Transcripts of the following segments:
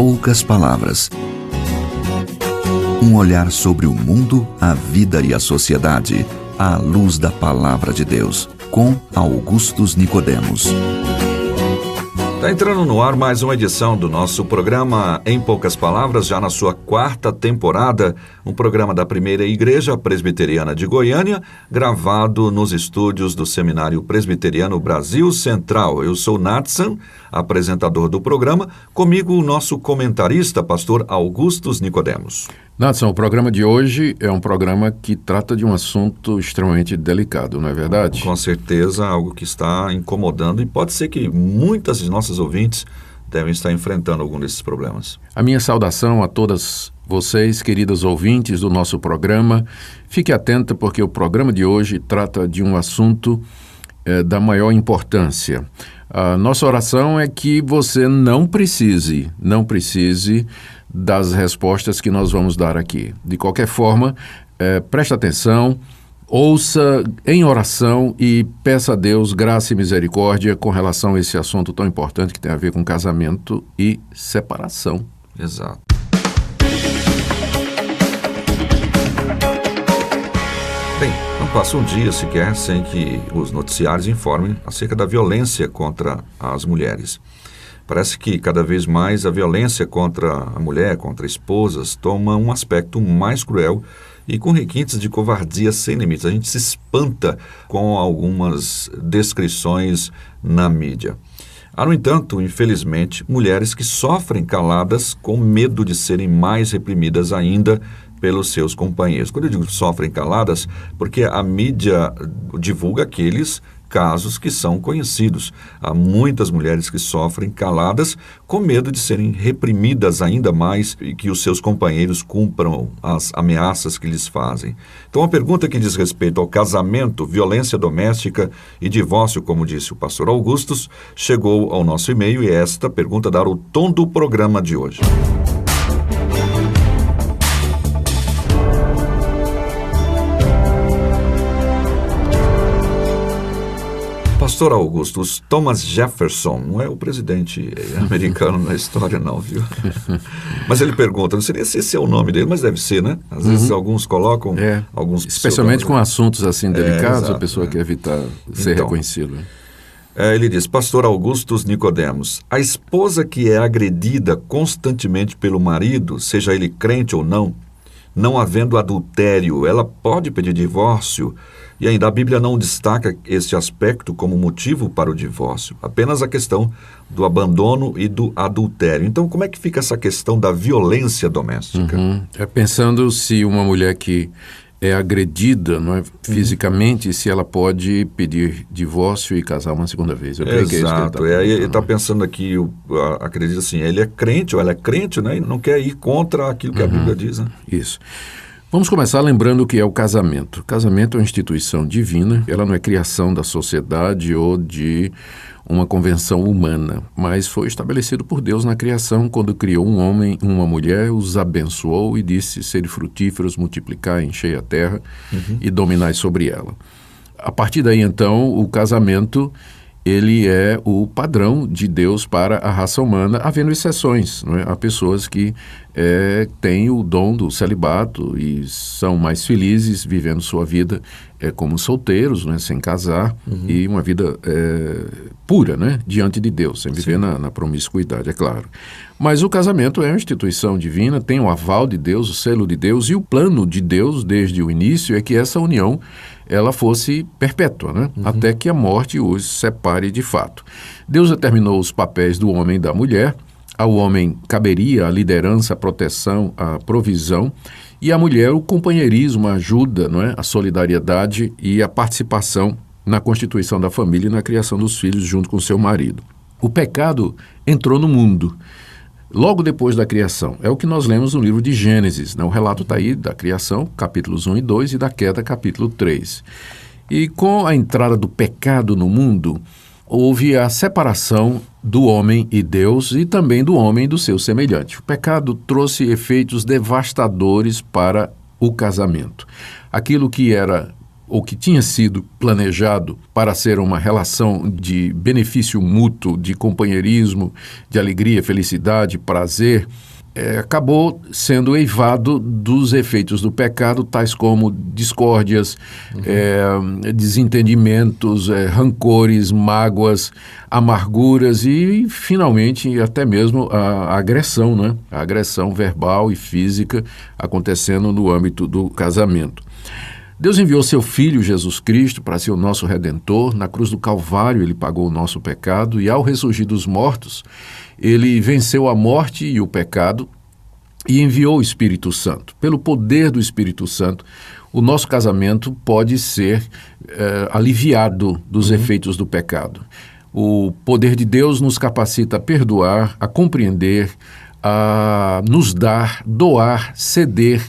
poucas palavras. Um olhar sobre o mundo, a vida e a sociedade, à luz da Palavra de Deus, com Augustus Nicodemos. Está entrando no ar mais uma edição do nosso programa Em Poucas Palavras, já na sua 4ª temporada, um programa da Primeira Igreja Presbiteriana de Goiânia, gravado nos estúdios do Seminário Presbiteriano Brasil Central. Eu sou Natsan, apresentador do programa, comigo o nosso comentarista, pastor Augustus Nicodemos. Natsan, o programa de hoje é um programa que trata de um assunto extremamente delicado, não é verdade? Com certeza, algo que está incomodando e pode ser que muitas de nossas ouvintes devem estar enfrentando algum desses problemas. A minha saudação a todas vocês, queridas ouvintes do nosso programa. Fique atenta porque o programa de hoje trata de um assunto da maior importância. A nossa oração é que você não precise das respostas que nós vamos dar aqui. De qualquer forma, preste atenção, ouça em oração e peça a Deus graça e misericórdia com relação a esse assunto tão importante que tem a ver com casamento e separação. Exato. Bem, não passa um dia sequer sem que os noticiários informem acerca da violência contra as mulheres. Parece que cada vez mais a violência contra a mulher, contra esposas, toma um aspecto mais cruel e com requintes de covardia sem limites. A gente se espanta com algumas descrições na mídia. Há, no entanto, infelizmente, mulheres que sofrem caladas com medo de serem mais reprimidas ainda pelos seus companheiros. Quando eu digo sofrem caladas, porque a mídia divulga aqueles casos que são conhecidos. Há muitas mulheres que sofrem caladas com medo de serem reprimidas ainda mais e que os seus companheiros cumpram as ameaças que lhes fazem. Então, a pergunta que diz respeito ao casamento, violência doméstica e divórcio, como disse o pastor Augustus, chegou ao nosso e-mail e esta pergunta dará o tom do programa de hoje. Pastor Augustus, Thomas Jefferson, não é o presidente americano na história não, viu? Mas ele pergunta, não seria se esse é o nome dele, mas deve ser, né? Às vezes alguns colocam alguns... Especialmente com assuntos assim delicados, exato, a pessoa quer evitar ser reconhecido. Ele diz, pastor Augustus Nicodemos, a esposa que é agredida constantemente pelo marido, seja ele crente ou não havendo adultério, ela pode pedir divórcio? E ainda a Bíblia não destaca este aspecto como motivo para o divórcio, apenas a questão do abandono e do adultério. Então, como é que fica essa questão da violência doméstica? Pensando se uma mulher que é agredida, não é, fisicamente, se ela pode pedir divórcio e casar uma segunda vez. Exato. Ele está pensando aqui, acredita assim, ele é crente ou ela é crente, né, e não quer ir contra aquilo que a Bíblia diz. Né? Isso. Vamos começar lembrando o que é o casamento. O casamento é uma instituição divina, ela não é criação da sociedade ou de uma convenção humana, mas foi estabelecido por Deus na criação, quando criou um homem e uma mulher, os abençoou e disse, sede frutíferos, multiplicai, enchei a terra e dominai sobre ela. A partir daí, então, o casamento, ele é o padrão de Deus para a raça humana, havendo exceções, não é? Há pessoas que têm o dom do celibato e são mais felizes vivendo sua vida como solteiros, né, sem casar, e uma vida pura, né, diante de Deus, sem viver na promiscuidade, é claro. Mas o casamento é uma instituição divina, tem o aval de Deus, o selo de Deus, e o plano de Deus, desde o início, é que essa união ela fosse perpétua, né? Até que a morte os separe de fato. Deus determinou os papéis do homem e da mulher. Ao homem caberia a liderança, a proteção, a provisão, e à mulher o companheirismo, a ajuda, não é? A solidariedade e a participação na constituição da família e na criação dos filhos junto com seu marido. O pecado entrou no mundo logo depois da criação. É o que nós lemos no livro de Gênesis, né? O relato está aí da criação, capítulos 1 e 2, e da queda, capítulo 3. E com a entrada do pecado no mundo, houve a separação do homem e Deus e também do homem e do seu semelhante. O pecado trouxe efeitos devastadores para o casamento. Aquilo que era ou que tinha sido planejado para ser uma relação de benefício mútuo, de companheirismo, de alegria, felicidade, prazer, acabou sendo eivado dos efeitos do pecado, tais como discórdias, desentendimentos, rancores, mágoas, amarguras e, finalmente, até mesmo a agressão, né? A agressão verbal e física acontecendo no âmbito do casamento. Deus enviou seu Filho, Jesus Cristo, para ser o nosso Redentor. Na cruz do Calvário, ele pagou o nosso pecado e, ao ressurgir dos mortos, ele venceu a morte e o pecado e enviou o Espírito Santo. Pelo poder do Espírito Santo, o nosso casamento pode ser aliviado dos efeitos do pecado. O poder de Deus nos capacita a perdoar, a compreender, a nos dar, doar, ceder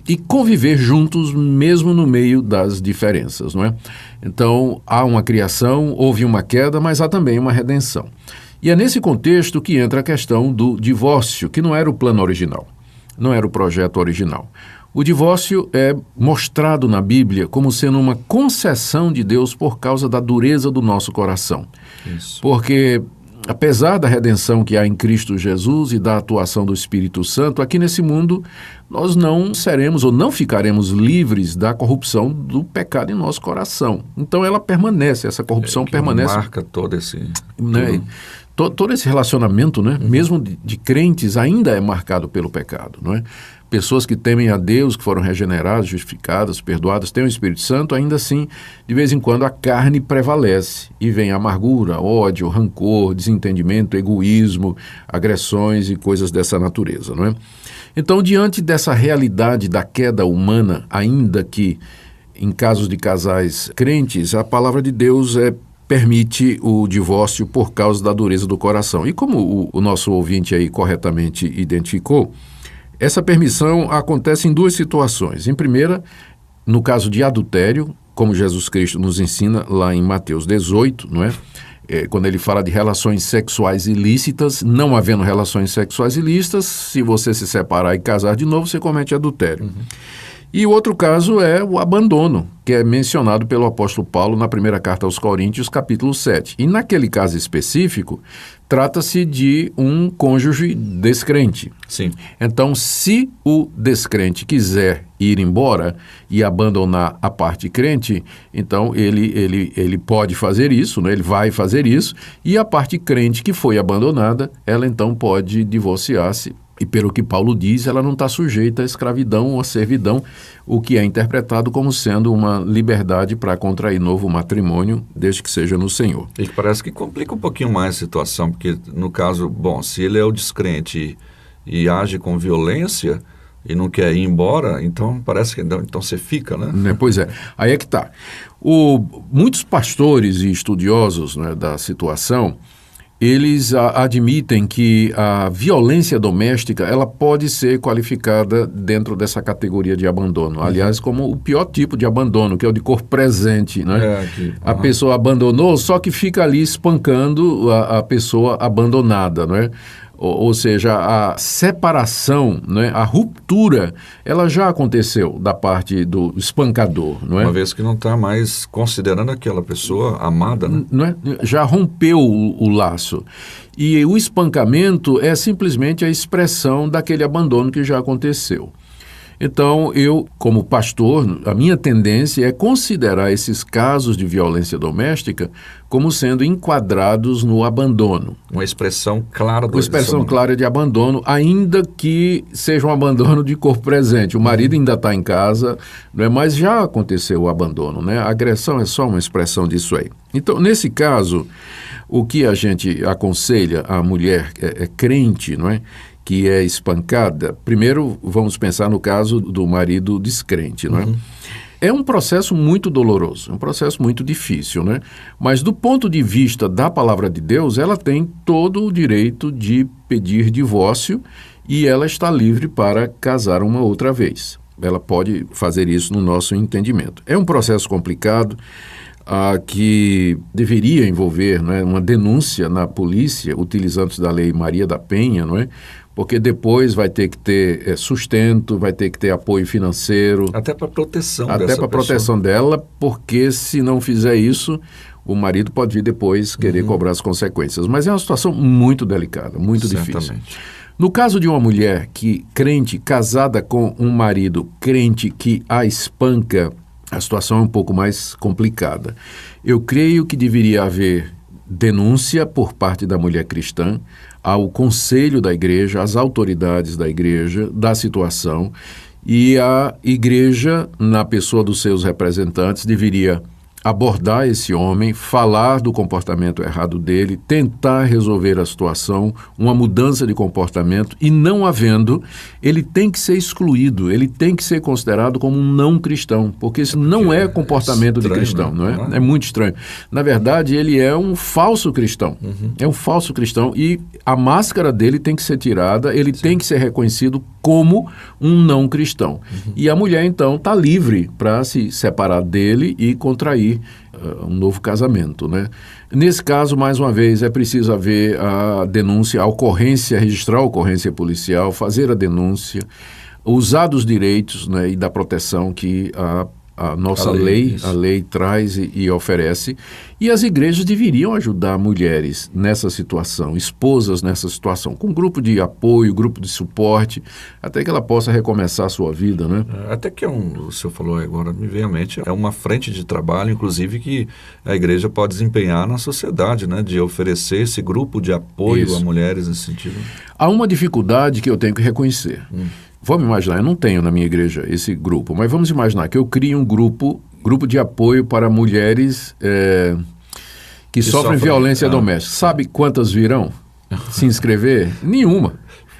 e conviver juntos mesmo no meio das diferenças, não é? Então, há uma criação, houve uma queda, mas há também uma redenção. E é nesse contexto que entra a questão do divórcio, que não era o plano original, não era o projeto original. O divórcio é mostrado na Bíblia como sendo uma concessão de Deus por causa da dureza do nosso coração. Isso. Porque, apesar da redenção que há em Cristo Jesus e da atuação do Espírito Santo, aqui nesse mundo nós não seremos ou não ficaremos livres da corrupção do pecado em nosso coração. Então ela permanece, essa corrupção permanece. Marca todo esse... Né? Todo esse relacionamento, né, mesmo de crentes, ainda é marcado pelo pecado, não é? Pessoas que temem a Deus, que foram regeneradas, justificadas, perdoadas, têm o Espírito Santo, ainda assim, de vez em quando a carne prevalece e vem amargura, ódio, rancor, desentendimento, egoísmo, agressões e coisas dessa natureza, não é? Então, diante dessa realidade da queda humana, ainda que em casos de casais crentes, a palavra de Deus permite o divórcio por causa da dureza do coração. E como o nosso ouvinte aí corretamente identificou, essa permissão acontece em duas situações. Em primeira, no caso de adultério, como Jesus Cristo nos ensina lá em Mateus 18, não é? Quando ele fala de relações sexuais ilícitas, não havendo relações sexuais ilícitas, se você se separar e casar de novo, você comete adultério. E o outro caso é o abandono, que é mencionado pelo apóstolo Paulo na primeira carta aos Coríntios, capítulo 7. E naquele caso específico, trata-se de um cônjuge descrente. Sim. Então, se o descrente quiser ir embora e abandonar a parte crente, então ele pode fazer isso, né? Ele vai fazer isso, e a parte crente que foi abandonada, ela então pode divorciar-se. E pelo que Paulo diz, ela não está sujeita à escravidão ou à servidão, o que é interpretado como sendo uma liberdade para contrair novo matrimônio, desde que seja no Senhor. E parece que complica um pouquinho mais a situação, porque no caso, bom, se ele é o descrente e age com violência e não quer ir embora, então parece que então você fica, né? Pois é, aí é que está. Muitos pastores e estudiosos, né, da situação, eles admitem que a violência doméstica ela pode ser qualificada dentro dessa categoria de abandono. Aliás, como o pior tipo de abandono, que é o de corpo presente, né? A pessoa abandonou, só que fica ali espancando a pessoa abandonada, não é? Ou seja, a separação, né, a ruptura, ela já aconteceu da parte do espancador, não é? Uma vez que não está mais considerando aquela pessoa amada, né? Não é? Já rompeu o laço. E o espancamento é simplesmente a expressão daquele abandono que já aconteceu. Então, eu, como pastor, a minha tendência é considerar esses casos de violência doméstica como sendo enquadrados no abandono. Uma expressão clara do Uma expressão clara de abandono, ainda que seja um abandono de corpo presente. O marido ainda está em casa, não é? Mas já aconteceu o abandono, né? A agressão é só uma expressão disso aí. Então, nesse caso, o que a gente aconselha a mulher crente, não é? Que é espancada, primeiro vamos pensar no caso do marido descrente, não é? É um processo muito doloroso, é um processo muito difícil, né? Mas do ponto de vista da palavra de Deus, ela tem todo o direito de pedir divórcio e ela está livre para casar uma outra vez. Ela pode fazer isso no nosso entendimento. É um processo complicado. que deveria envolver, não é, uma denúncia na polícia, utilizando-se da Lei Maria da Penha, não é? Porque depois vai ter que ter sustento, vai ter que ter apoio financeiro. Até para proteção dessa pessoa. Até para proteção dela, porque se não fizer isso, o marido pode vir depois querer cobrar as consequências. Mas é uma situação muito delicada, muito difícil. No caso de uma mulher crente, casada com um marido crente que a espanca, a situação é um pouco mais complicada. Eu creio que deveria haver denúncia por parte da mulher cristã ao conselho da igreja, às autoridades da igreja, da situação, e a igreja, na pessoa dos seus representantes, deveria abordar esse homem, falar do comportamento errado dele, tentar resolver a situação, uma mudança de comportamento, e não havendo, ele tem que ser excluído, ele tem que ser considerado como um não cristão, porque isso não é comportamento de cristão, não é? É muito estranho. Na verdade, ele é um falso cristão, é um falso cristão, e a máscara dele tem que ser tirada, ele tem que ser reconhecido como um não cristão. E a mulher, então, está livre para se separar dele e contrair um novo casamento, né? Nesse caso, mais uma vez, é preciso haver a denúncia, a ocorrência, registrar a ocorrência policial, fazer a denúncia, usar dos direitos, né, e da proteção que a nossa lei traz e oferece. E as igrejas deveriam ajudar mulheres nessa situação, esposas nessa situação, com grupo de apoio, grupo de suporte, até que ela possa recomeçar a sua vida, né? Até que o senhor falou agora, me veio à mente, é uma frente de trabalho, inclusive, que a igreja pode desempenhar na sociedade, né? De oferecer esse grupo de apoio a mulheres nesse sentido. Há uma dificuldade que eu tenho que reconhecer. Vamos imaginar, eu não tenho na minha igreja esse grupo, mas vamos imaginar que eu crie um grupo de apoio para mulheres que sofrem violência doméstica. Sabe quantas virão se inscrever? Nenhuma.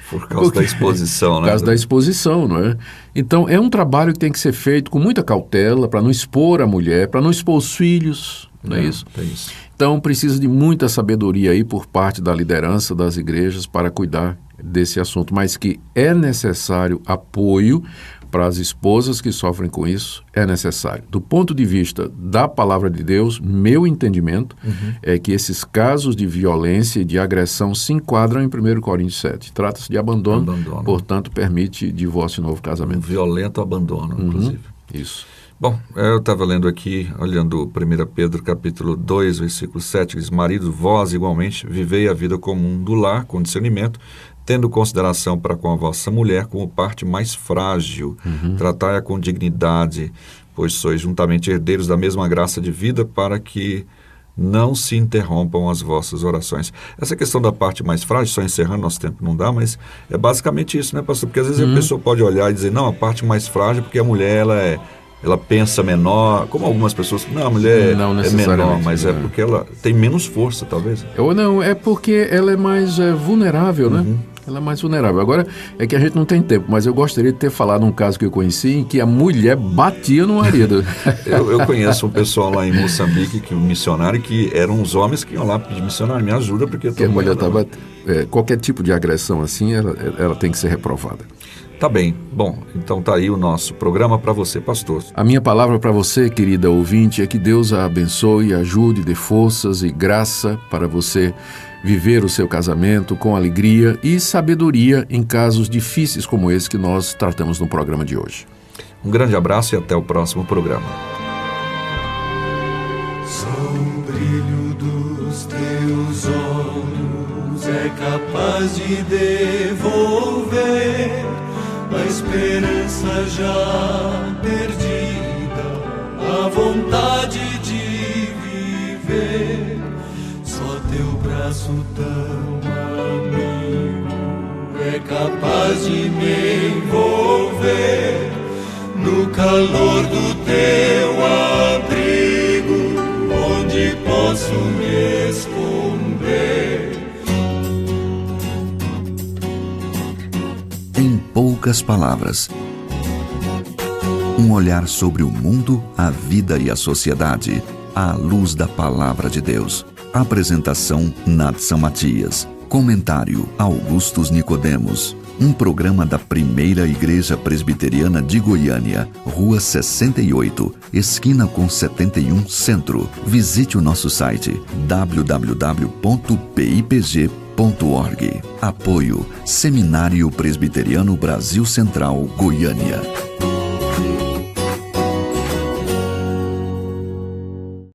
Por causa da exposição, né? Por causa da exposição, não é? Então, é um trabalho que tem que ser feito com muita cautela para não expor a mulher, para não expor os filhos, não é isso? É isso. Então, precisa de muita sabedoria aí por parte da liderança das igrejas para cuidar desse assunto, mas que é necessário apoio para as esposas que sofrem com isso, é necessário. Do ponto de vista da palavra de Deus, meu entendimento é que esses casos de violência e de agressão se enquadram em 1 Coríntios 7. Trata-se de abandono, portanto, permite divórcio e novo casamento. Um violento abandono, inclusive. Isso. Bom, eu estava lendo aqui, olhando 1 Pedro capítulo 2, versículo 7, diz: Maridos, vós igualmente vivei a vida comum do lar com discernimento, tendo consideração para com a vossa mulher como parte mais frágil, tratai-a com dignidade, pois sois juntamente herdeiros da mesma graça de vida, para que não se interrompam as vossas orações. Essa questão da parte mais frágil, só encerrando, nosso tempo não dá, mas é basicamente isso, né, pastor? Porque às vezes a pessoa pode olhar e dizer, não, a parte mais frágil porque a mulher, ela pensa menor, como algumas pessoas, não, a mulher é menor, mas é porque ela tem menos força, talvez. Ou não, é porque ela é mais vulnerável, né? Ela é mais vulnerável. Agora, é que a gente não tem tempo, mas eu gostaria de ter falado um caso que eu conheci em que a mulher batia no marido. eu conheço um pessoal lá em Moçambique, um missionário, que eram uns homens que iam lá pedir, missionário, me ajuda, porque... a mulher estava... qualquer tipo de agressão assim, ela tem que ser reprovada. Tá bem. Bom, então tá aí o nosso programa para você, pastor. A minha palavra para você, querida ouvinte, é que Deus a abençoe, ajude, dê forças e graça para você viver o seu casamento com alegria e sabedoria em casos difíceis como esse que nós tratamos no programa de hoje. Um grande abraço e até o próximo programa. Só o brilho dos teus olhos é capaz de devolver a esperança já perdida, a vontade de viver. Só teu braço tão amigo é capaz de me envolver no calor do teu abrigo, onde posso me esconder. Em poucas palavras, um olhar sobre o mundo, a vida e a sociedade, à luz da palavra de Deus. Apresentação: Nadson Matias. Comentário: Augustus Nicodemos. um programa da Primeira Igreja Presbiteriana de Goiânia, Rua 68, esquina com 71 Centro. Visite o nosso site www.pipg.org. Apoio Seminário Presbiteriano Brasil Central, Goiânia.